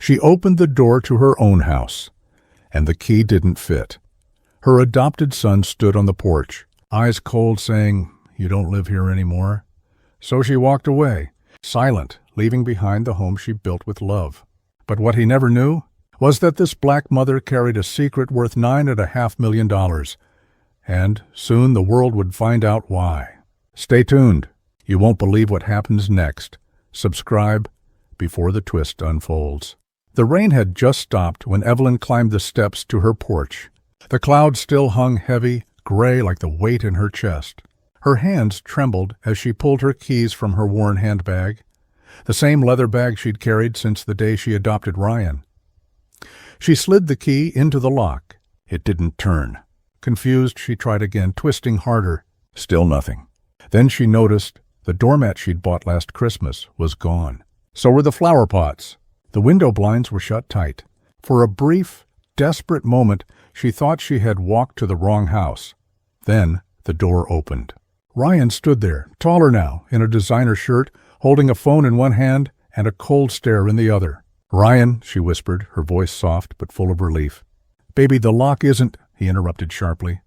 She opened the door to her own house, and the key didn't fit. Her adopted son stood on the porch, eyes cold, saying, "You don't live here anymore." So she walked away, silent, leaving behind the home she built with love. But what he never knew was that this black mother carried a secret worth $9.5 million, and soon the world would find out why. Stay tuned. You won't believe what happens next. Subscribe before the twist unfolds. The rain had just stopped when Evelyn climbed the steps to her porch. The clouds still hung heavy, gray like the weight in her chest. Her hands trembled as she pulled her keys from her worn handbag, the same leather bag she'd carried since the day she adopted Ryan. She slid the key into the lock. It didn't turn. Confused, she tried again, twisting harder. Still nothing. Then she noticed the doormat she'd bought last Christmas was gone. So were the flower pots. The window blinds were shut tight. For a brief, desperate moment, she thought she had walked to the wrong house. Then the door opened. Ryan stood there, taller now, in a designer shirt, holding a phone in one hand and a cold stare in the other. "Ryan," she whispered, her voice soft but full of relief. "Baby, the lock isn't," he interrupted sharply.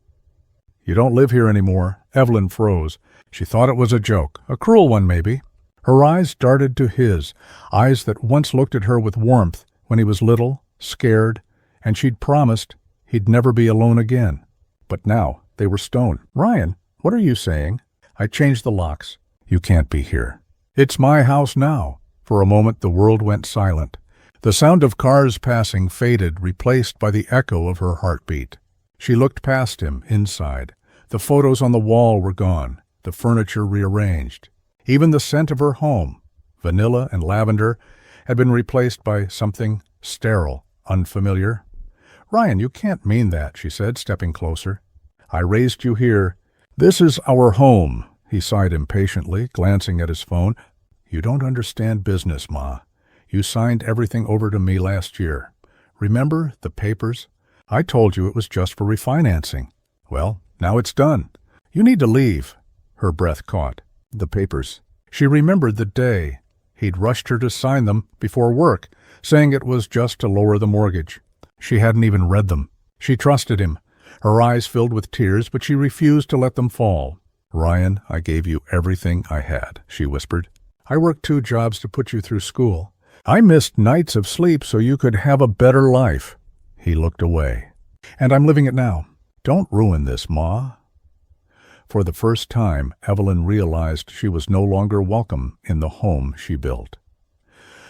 "You don't live here anymore." Evelyn froze. She thought it was a joke, a cruel one maybe. Her eyes darted to his, eyes that once looked at her with warmth when he was little, scared, and she'd promised he'd never be alone again. But now they were stone. "Ryan, what are you saying?" "I changed the locks. You can't be here." "It's my house now." For a moment the world went silent. The sound of cars passing faded, replaced by the echo of her heartbeat. She looked past him, inside. The photos on the wall were gone, the furniture rearranged. Even the scent of her home, vanilla and lavender, had been replaced by something sterile, unfamiliar. "Ryan, you can't mean that," she said, stepping closer. "I raised you here. This is our home," he sighed impatiently, glancing at his phone. "You don't understand business, Ma. You signed everything over to me last year. Remember the papers? I told you it was just for refinancing. Well, now it's done. You need to leave." Her breath caught. The papers. She remembered the day he'd rushed her to sign them before work, saying it was just to lower the mortgage. She hadn't even read them. She trusted him. Her eyes filled with tears, but she refused to let them fall. "Ryan, I gave you everything I had," she whispered. "I worked 2 jobs to put you through school. I missed nights of sleep so you could have a better life." He looked away. "And I'm living it now. Don't ruin this, Ma." For the first time, Evelyn realized she was no longer welcome in the home she built.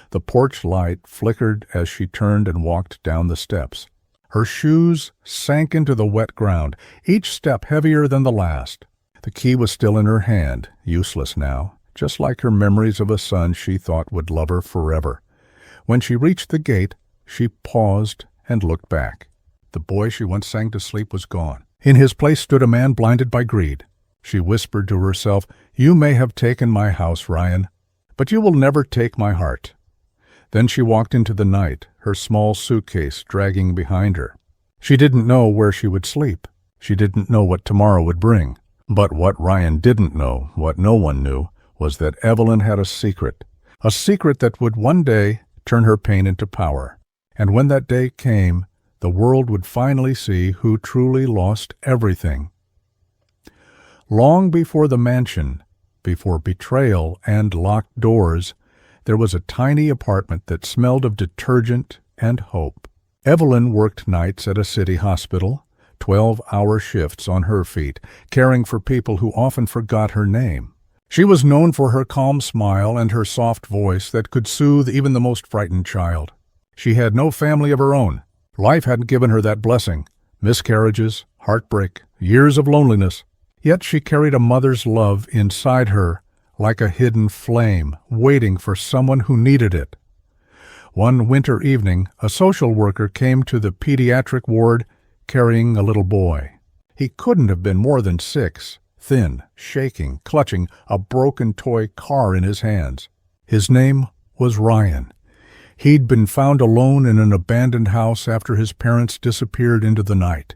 The porch light flickered as she turned and walked down the steps. Her shoes sank into the wet ground, each step heavier than the last. The key was still in her hand, useless now, just like her memories of a son she thought would love her forever. When she reached the gate, she paused and looked back. The boy she once sang to sleep was gone. In his place stood a man blinded by greed. She whispered to herself, "You may have taken my house, Ryan, but you will never take my heart." Then she walked into the night, her small suitcase dragging behind her. She didn't know where she would sleep. She didn't know what tomorrow would bring. But what Ryan didn't know, what no one knew, was that Evelyn had a secret that would one day turn her pain into power. And when that day came, the world would finally see who truly lost everything. Long before the mansion, before betrayal and locked doors, there was a tiny apartment that smelled of detergent and hope. Evelyn worked nights at a city hospital, 12-hour shifts on her feet, caring for people who often forgot her name. She was known for her calm smile and her soft voice that could soothe even the most frightened child. She had no family of her own. Life hadn't given her that blessing. Miscarriages, heartbreak, years of loneliness. Yet she carried a mother's love inside her, like a hidden flame, waiting for someone who needed it. One winter evening, a social worker came to the pediatric ward carrying a little boy. He couldn't have been more than 6, thin, shaking, clutching a broken toy car in his hands. His name was Ryan. He'd been found alone in an abandoned house after his parents disappeared into the night.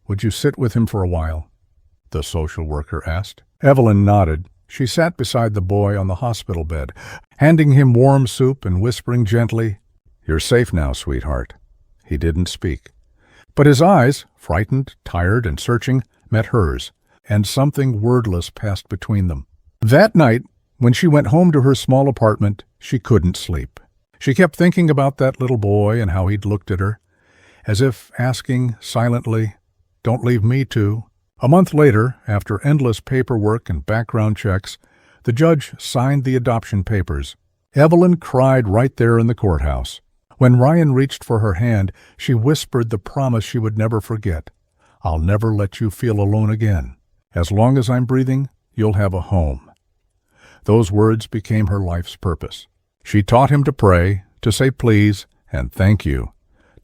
"Would you sit with him for a while?" the social worker asked. Evelyn nodded. She sat beside the boy on the hospital bed, handing him warm soup and whispering gently, "You're safe now, sweetheart." He didn't speak. But his eyes, frightened, tired, and searching, met hers, and something wordless passed between them. That night, when she went home to her small apartment, she couldn't sleep. She kept thinking about that little boy and how he'd looked at her, as if asking silently, "Don't leave me too." A month later, after endless paperwork and background checks, the judge signed the adoption papers. Evelyn cried right there in the courthouse. When Ryan reached for her hand, she whispered the promise she would never forget. "I'll never let you feel alone again. As long as I'm breathing, you'll have a home." Those words became her life's purpose. She taught him to pray, to say please and thank you,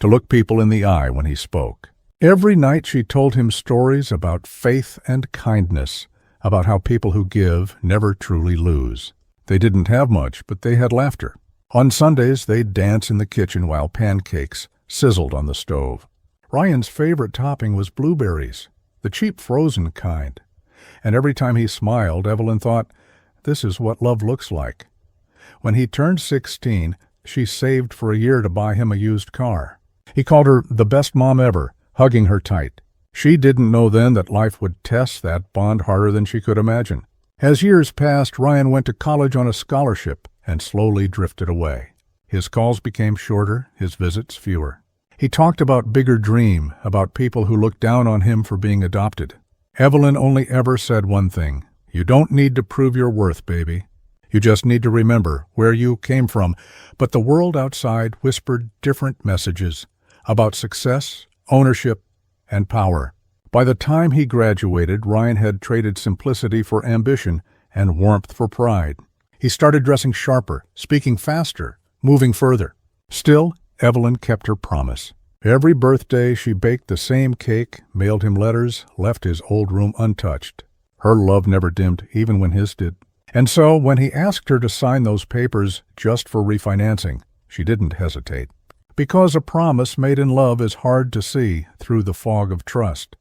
to look people in the eye when he spoke. Every night she told him stories about faith and kindness, about how people who give never truly lose. They didn't have much, but they had laughter. On Sundays, they'd dance in the kitchen while pancakes sizzled on the stove. Ryan's favorite topping was blueberries, the cheap frozen kind. And every time he smiled, Evelyn thought, this is what love looks like. When he turned 16, she saved for a year to buy him a used car. He called her the best mom ever, hugging her tight. She didn't know then that life would test that bond harder than she could imagine. As years passed, Ryan went to college on a scholarship and slowly drifted away. His calls became shorter, his visits fewer. He talked about bigger dream, about people who looked down on him for being adopted. Evelyn only ever said one thing: "You don't need to prove your worth, baby. You just need to remember where you came from." But the world outside whispered different messages about success, ownership, and power. By the time he graduated, Ryan had traded simplicity for ambition and warmth for pride. He started dressing sharper, speaking faster, moving further. Still, Evelyn kept her promise. Every birthday she baked the same cake, mailed him letters, left his old room untouched. Her love never dimmed, even when his did. And so, when he asked her to sign those papers just for refinancing, she didn't hesitate. Because a promise made in love is hard to see through the fog of trust.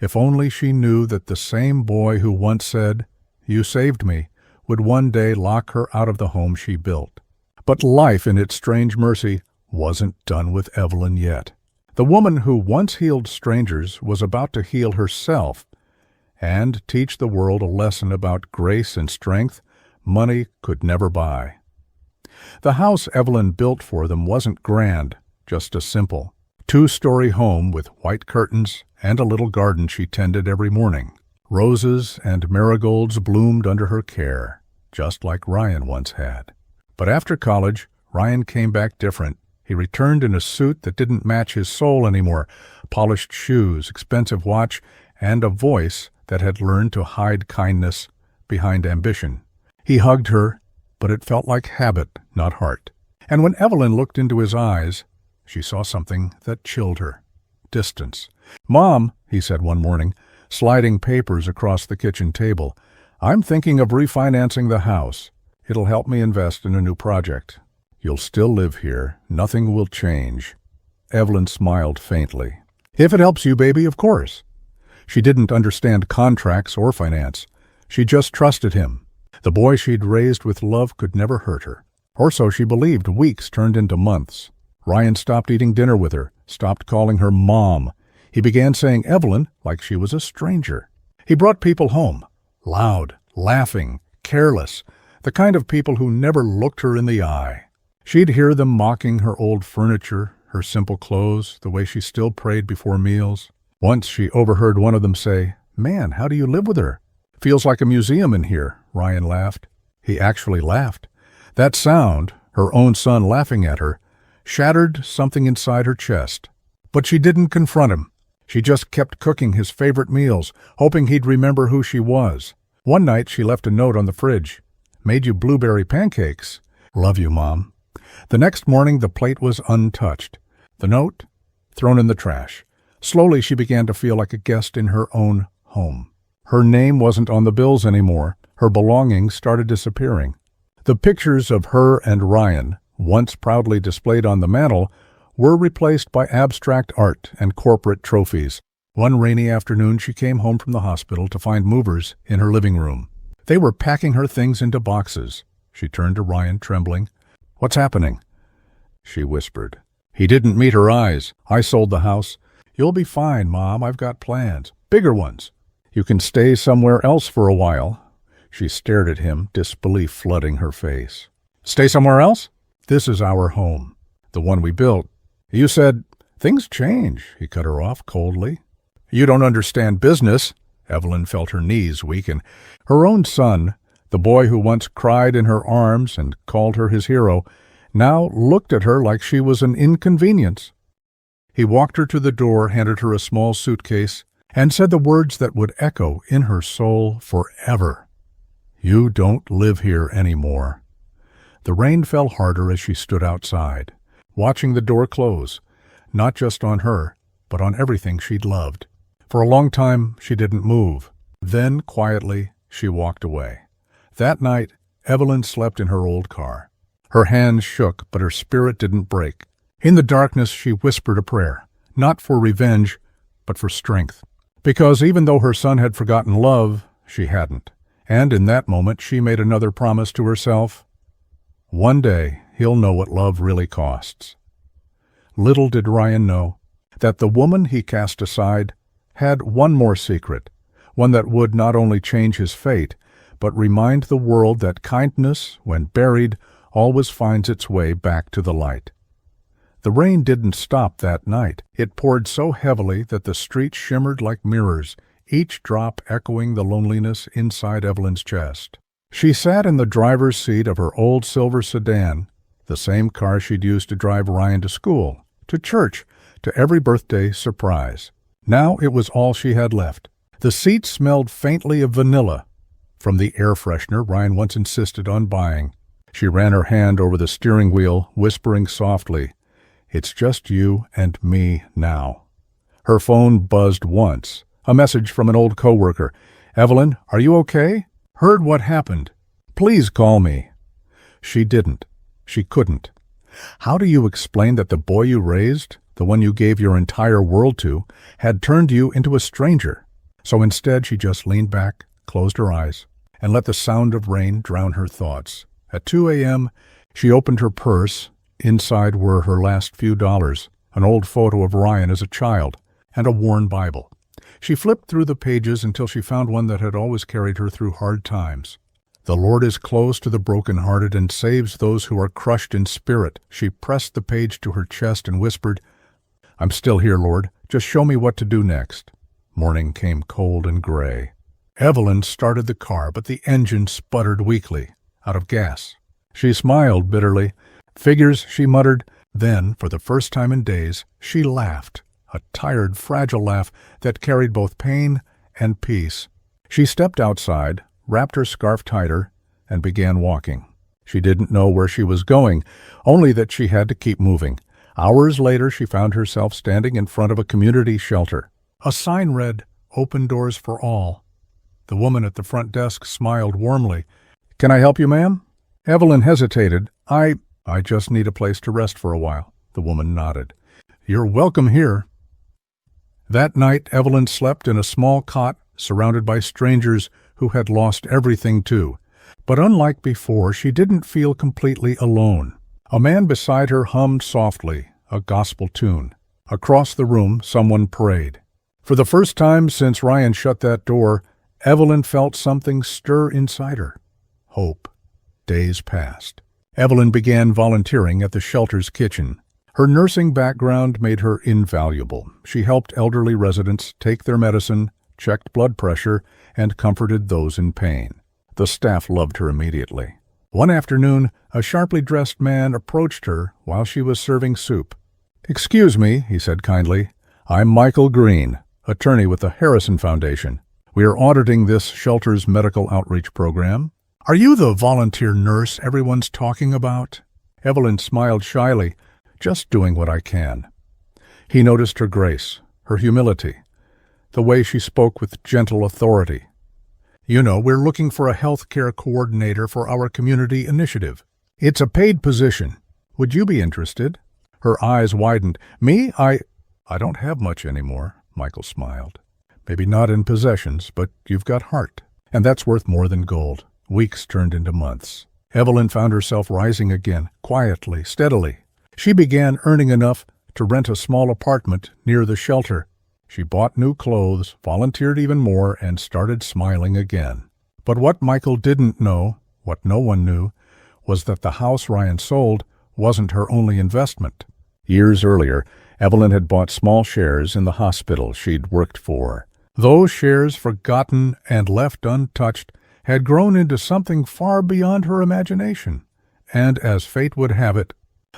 If only she knew that the same boy who once said, "You saved me," would one day lock her out of the home she built. But life, in its strange mercy, wasn't done with Evelyn yet. The woman who once healed strangers was about to heal herself and teach the world a lesson about grace and strength money could never buy. The house Evelyn built for them wasn't grand, just a simple two-story home with white curtains and a little garden she tended every morning. Roses and marigolds bloomed under her care, just like Ryan once had. But after college, Ryan came back different. He returned in a suit that didn't match his soul anymore, polished shoes, expensive watch, and a voice that had learned to hide kindness behind ambition. He hugged her, but it felt like habit, not heart. And when Evelyn looked into his eyes, she saw something that chilled her. Distance. "Mom," he said one morning, sliding papers across the kitchen table, "I'm thinking of refinancing the house. It'll help me invest in a new project. You'll still live here. Nothing will change." Evelyn smiled faintly. "If it helps you, baby, of course." She didn't understand contracts or finance. She just trusted him. The boy she'd raised with love could never hurt her. Or so she believed. Weeks turned into months. Ryan stopped eating dinner with her, stopped calling her Mom. He began saying Evelyn like she was a stranger. He brought people home, loud, laughing, careless, the kind of people who never looked her in the eye. She'd hear them mocking her old furniture, her simple clothes, the way she still prayed before meals. Once she overheard one of them say, "Man, how do you live with her? Feels like a museum in here." Ryan laughed. He actually laughed. That sound, her own son laughing at her, shattered something inside her chest. But she didn't confront him. She just kept cooking his favorite meals, hoping he'd remember who she was. One night she left a note on the fridge. "Made you blueberry pancakes. Love you, Mom." The next morning the plate was untouched. The note thrown in the trash. Slowly she began to feel like a guest in her own home. Her name wasn't on the bills anymore. Her belongings started disappearing. The pictures of her and Ryan, once proudly displayed on the mantel, were replaced by abstract art and corporate trophies. One rainy afternoon she came home from the hospital to find movers in her living room. They were packing her things into boxes. She turned to Ryan, trembling. "What's happening?" she whispered. He didn't meet her eyes. I sold the house. You'll be fine, Mom. I've got plans. Bigger ones. You can stay somewhere else for a while. She stared at him, disbelief flooding her face. Stay somewhere else? This is our home. The one we built. You said, things change, he cut her off coldly. You don't understand business. Evelyn felt her knees weaken. Her own son, the boy who once cried in her arms and called her his hero, now looked at her like she was an inconvenience. He walked her to the door, handed her a small suitcase, and said the words that would echo in her soul forever. You don't live here anymore. The rain fell harder as she stood outside, watching the door close, not just on her, but on everything she'd loved. For a long time, she didn't move. Then, quietly, she walked away. That night, Evelyn slept in her old car. Her hands shook, but her spirit didn't break. In the darkness, she whispered a prayer, not for revenge, but for strength. Because even though her son had forgotten love, she hadn't. And in that moment, she made another promise to herself. One day, he'll know what love really costs. Little did Ryan know that the woman he cast aside had one more secret, one that would not only change his fate, but remind the world that kindness, when buried, always finds its way back to the light. The rain didn't stop that night. It poured so heavily that the streets shimmered like mirrors, each drop echoing the loneliness inside Evelyn's chest. She sat in the driver's seat of her old silver sedan, the same car she'd used to drive Ryan to school, to church, to every birthday surprise. Now it was all she had left. The seat smelled faintly of vanilla, from the air freshener Ryan once insisted on buying. She ran her hand over the steering wheel, whispering softly, "It's just you and me now." Her phone buzzed once. A message from an old coworker. "Evelyn, are you okay? Heard what happened. Please call me." She didn't. She couldn't. How do you explain that the boy you raised, the one you gave your entire world to, had turned you into a stranger? So instead she just leaned back, closed her eyes, and let the sound of rain drown her thoughts. At 2 a.m., she opened her purse. Inside were her last few dollars, an old photo of Ryan as a child, and a worn Bible. She flipped through the pages until she found one that had always carried her through hard times. "The Lord is close to the brokenhearted and saves those who are crushed in spirit." She pressed the page to her chest and whispered, "I'm still here, Lord. Just show me what to do next." Morning came cold and gray. Evelyn started the car, but the engine sputtered weakly, out of gas. She smiled bitterly. "Figures," she muttered. Then, for the first time in days, she laughed, a tired, fragile laugh that carried both pain and peace. She stepped outside, wrapped her scarf tighter, and began walking. She didn't know where she was going, only that she had to keep moving. Hours later, she found herself standing in front of a community shelter. A sign read, "Open doors for all." The woman at the front desk smiled warmly. "Can I help you, ma'am?" Evelyn hesitated. I just need a place to rest for a while." The woman nodded. "You're welcome here." That night, Evelyn slept in a small cot surrounded by strangers who had lost everything too. But unlike before, she didn't feel completely alone. A man beside her hummed softly, a gospel tune. Across the room, someone prayed. For the first time since Ryan shut that door, Evelyn felt something stir inside her. Hope. Days passed. Evelyn began volunteering at the shelter's kitchen. Her nursing background made her invaluable. She helped elderly residents take their medicine, checked blood pressure, and comforted those in pain. The staff loved her immediately. One afternoon, a sharply dressed man approached her while she was serving soup. "Excuse me," he said kindly. "I'm Michael Green, attorney with the Harrison Foundation. We are auditing this shelter's medical outreach program." "Are you the volunteer nurse everyone's talking about?" Evelyn smiled shyly. "Just doing what I can." He noticed her grace, her humility, the way she spoke with gentle authority. "You know, we're looking for a health care coordinator for our community initiative. It's a paid position. Would you be interested?" Her eyes widened. "Me? I don't have much anymore," Michael smiled. "Maybe not in possessions, but you've got heart, and that's worth more than gold." Weeks turned into months. Evelyn found herself rising again, quietly, steadily. She began earning enough to rent a small apartment near the shelter. She bought new clothes, volunteered even more, and started smiling again. But what Michael didn't know, what no one knew, was that the house Ryan sold wasn't her only investment. Years earlier, Evelyn had bought small shares in the hospital she'd worked for. Those shares, forgotten and left untouched, had grown into something far beyond her imagination. And as fate would have it,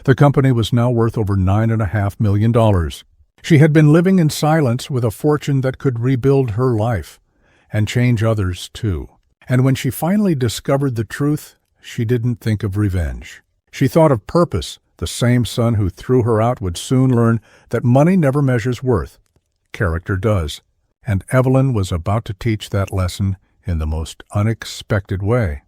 the company was now worth over $9.5 million. She had been living in silence with a fortune that could rebuild her life, and change others too. And when she finally discovered the truth, she didn't think of revenge. She thought of purpose. The same son who threw her out would soon learn that money never measures worth. Character does. And Evelyn was about to teach that lesson in the most unexpected way.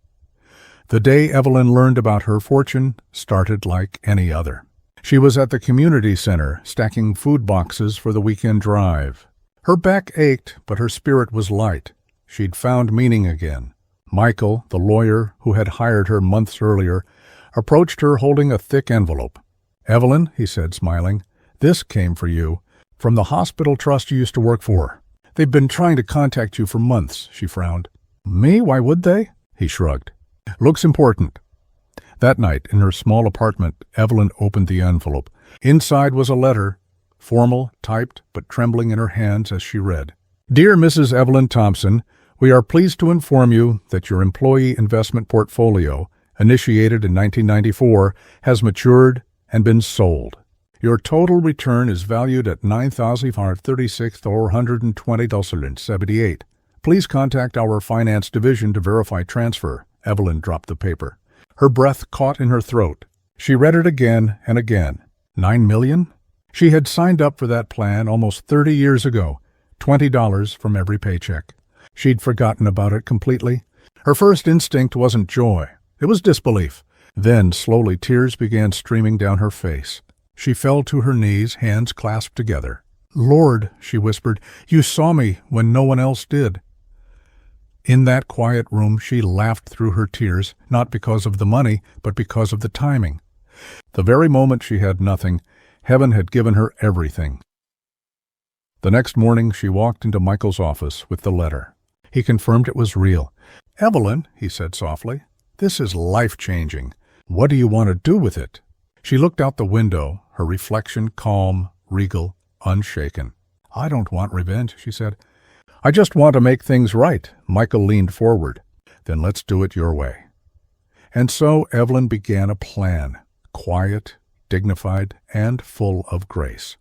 The day Evelyn learned about her fortune started like any other. She was at the community center, stacking food boxes for the weekend drive. Her back ached, but her spirit was light. She'd found meaning again. Michael, the lawyer who had hired her months earlier, approached her holding a thick envelope. "Evelyn," he said, smiling, "this came for you, from the hospital trust you used to work for. They've been trying to contact you for months," she frowned. "Me? Why would they?" He shrugged. "Looks important." That night, in her small apartment, Evelyn opened the envelope. Inside was a letter, formal, typed, but trembling in her hands as she read. "Dear Mrs. Evelyn Thompson, we are pleased to inform you that your employee investment portfolio, initiated in 1994, has matured and been sold. Your total return is valued at $9,536,420.78. Please contact our finance division to verify transfer." Evelyn dropped the paper. Her breath caught in her throat. She read it again and again. $9 million? She had signed up for that plan almost 30 years ago, $20 from every paycheck. She'd forgotten about it completely. Her first instinct wasn't joy. It was disbelief. Then, slowly, tears began streaming down her face. She fell to her knees, hands clasped together. "Lord," she whispered, "you saw me when no one else did." In that quiet room, she laughed through her tears, not because of the money, but because of the timing. The very moment she had nothing, heaven had given her everything. The next morning, she walked into Michael's office with the letter. He confirmed it was real. "Evelyn," he said softly, "this is life-changing. What do you want to do with it?" She looked out the window, her reflection calm, regal, unshaken. "I don't want revenge," she said. "I just want to make things right." Michael leaned forward. "Then let's do it your way." And so Evelyn began a plan, quiet, dignified, and full of grace.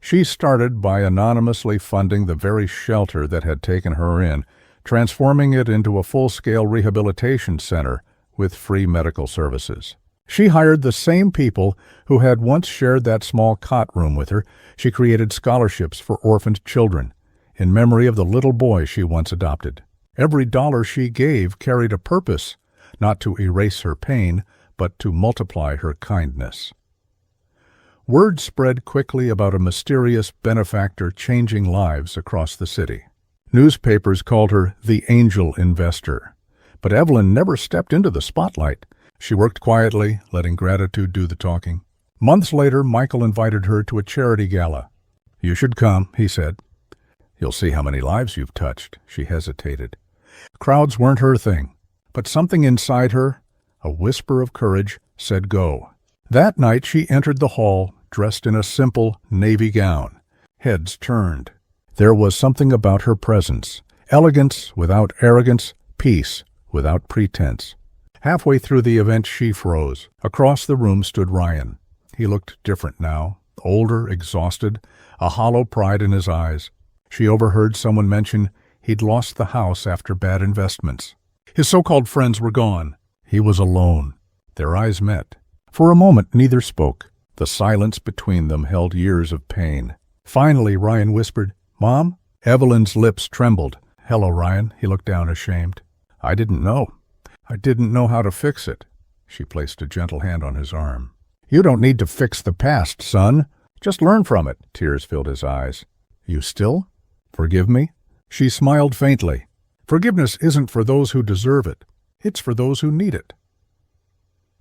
She started by anonymously funding the very shelter that had taken her in, transforming it into a full-scale rehabilitation center with free medical services. She hired the same people who had once shared that small cot room with her. She created scholarships for orphaned children, in memory of the little boy she once adopted. Every dollar she gave carried a purpose, not to erase her pain, but to multiply her kindness. Word spread quickly about a mysterious benefactor changing lives across the city. Newspapers called her the angel investor. But Evelyn never stepped into the spotlight. She worked quietly, letting gratitude do the talking. Months later, Michael invited her to a charity gala. "You should come," he said. "You'll see how many lives you've touched." She hesitated. Crowds weren't her thing, but something inside her, a whisper of courage, said go. That night she entered the hall, dressed in a simple navy gown. Heads turned. There was something about her presence, elegance without arrogance, peace without pretense. Halfway through the event she froze. Across the room stood Ryan. He looked different now, older, exhausted, a hollow pride in his eyes. She overheard someone mention he'd lost the house after bad investments. His so-called friends were gone. He was alone. Their eyes met. For a moment neither spoke. The silence between them held years of pain. Finally Ryan whispered, "Mom?" Evelyn's lips trembled. "Hello, Ryan." He looked down ashamed. "I didn't know. I didn't know how to fix it." She placed a gentle hand on his arm. "You don't need to fix the past, son. Just learn from it." Tears filled his eyes. "You still? Forgive me?" She smiled faintly. "Forgiveness isn't for those who deserve it. It's for those who need it."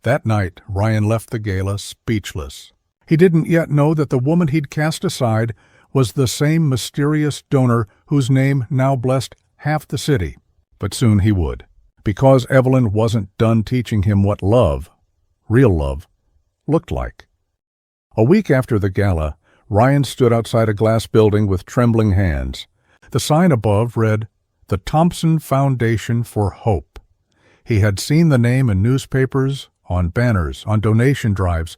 That night, Ryan left the gala speechless. He didn't yet know that the woman he'd cast aside was the same mysterious donor whose name now blessed half the city. But soon he would, because Evelyn wasn't done teaching him what love, real love, looked like. A week after the gala, Ryan stood outside a glass building with trembling hands. The sign above read, "The Thompson Foundation for Hope." He had seen the name in newspapers, on banners, on donation drives,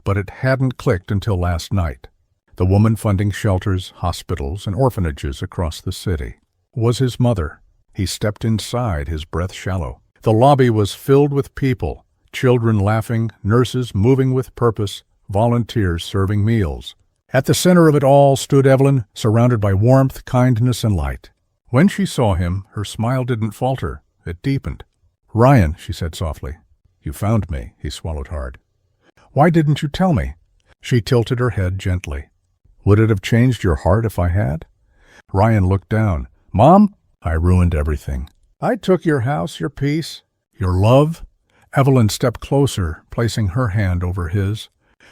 but it hadn't clicked until last night. The woman funding shelters, hospitals, and orphanages across the city was his mother. He stepped inside, his breath shallow. The lobby was filled with people, children laughing, nurses moving with purpose, volunteers serving meals. At the center of it all stood Evelyn, surrounded by warmth, kindness, and light. When she saw him, her smile didn't falter. It deepened. "Ryan," she said softly. "You found me," he swallowed hard. "Why didn't you tell me?" She tilted her head gently. "Would it have changed your heart if I had?" Ryan looked down. "Mom, I ruined everything. I took your house, your peace, your love." Evelyn stepped closer, placing her hand over his.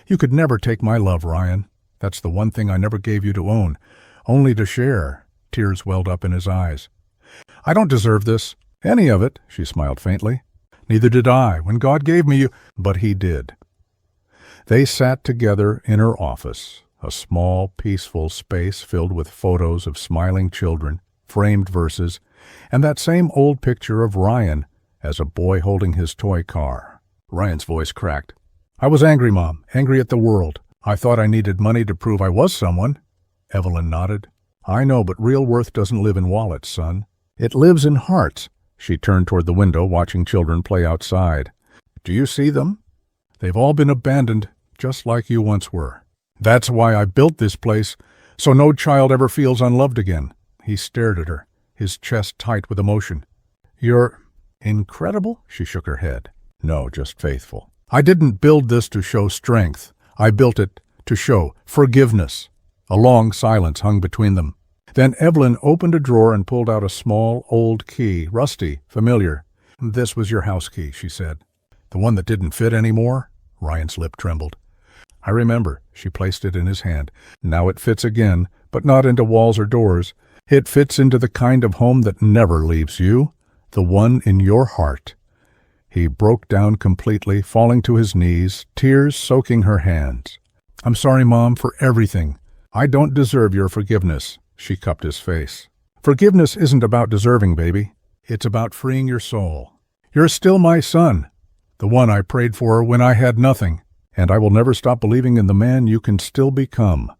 "You could never take my love, Ryan. That's the one thing I never gave you to own, only to share." Tears welled up in his eyes. "I don't deserve this, any of it," she smiled faintly. "Neither did I, when God gave me you." But he did. They sat together in her office, a small, peaceful space filled with photos of smiling children, framed verses, and that same old picture of Ryan as a boy holding his toy car. Ryan's voice cracked. "I was angry, Mom, angry at the world. I thought I needed money to prove I was someone." Evelyn nodded. "I know, but real worth doesn't live in wallets, son. It lives in hearts." She turned toward the window, watching children play outside. "Do you see them? They've all been abandoned, just like you once were. That's why I built this place, so no child ever feels unloved again." He stared at her, his chest tight with emotion. "You're incredible?" She shook her head. "No, just faithful. I didn't build this to show strength. I built it to show forgiveness." A long silence hung between them. Then Evelyn opened a drawer and pulled out a small, old key, rusty, familiar. "This was your house key," she said. "The one that didn't fit anymore?" Ryan's lip trembled. "I remember." She placed it in his hand. "Now it fits again, but not into walls or doors. It fits into the kind of home that never leaves you, the one in your heart." He broke down completely, falling to his knees, tears soaking her hands. "I'm sorry, Mom, for everything. I don't deserve your forgiveness." She cupped his face. "Forgiveness isn't about deserving, baby. It's about freeing your soul. You're still my son, the one I prayed for when I had nothing, and I will never stop believing in the man you can still become."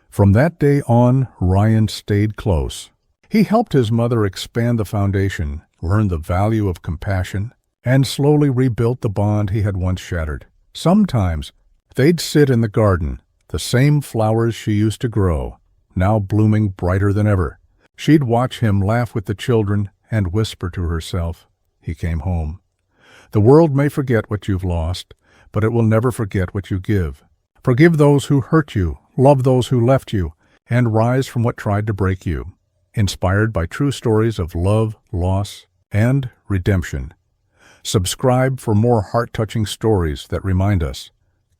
From that day on, Ryan stayed close. He helped his mother expand the foundation, learned the value of compassion, and slowly rebuilt the bond he had once shattered. Sometimes they'd sit in the garden, the same flowers she used to grow, now blooming brighter than ever. She'd watch him laugh with the children and whisper to herself, "He came home." The world may forget what you've lost, but it will never forget what you give. Forgive those who hurt you, love those who left you, and rise from what tried to break you. Inspired by true stories of love, loss, and redemption. Subscribe for more heart-touching stories that remind us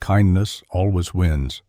kindness always wins.